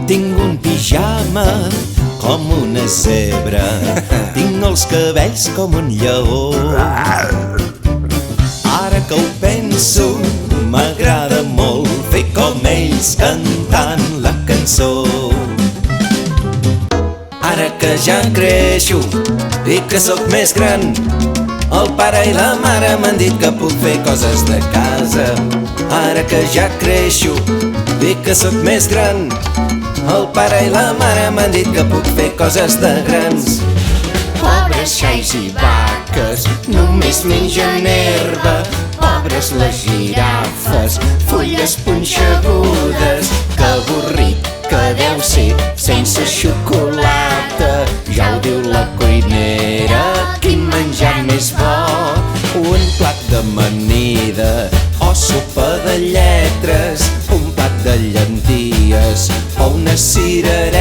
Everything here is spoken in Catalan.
Tinc un pijama com una zebra, tinc els cabells com un lleó. Ara que ho penso, m'agrada molt fer com ells cantant la cançó. Ara que ja creixo i que sóc més gran, el pare i la mare m'han dit que puc fer coses de casa. Ara que ja creixo i que sóc més gran, el pare i la mare m'han dit que puc fer coses de grans. Pobres xais i vaques, només mengen herba. Pobres les girafes, fulles punxegudes. Que avorrit que deu ser sense xocolata. Ja ho diu la cuinera, quin menjar més bo. Un plat d'amanida o sopa de lletres, un plat de llenties o una cirereta.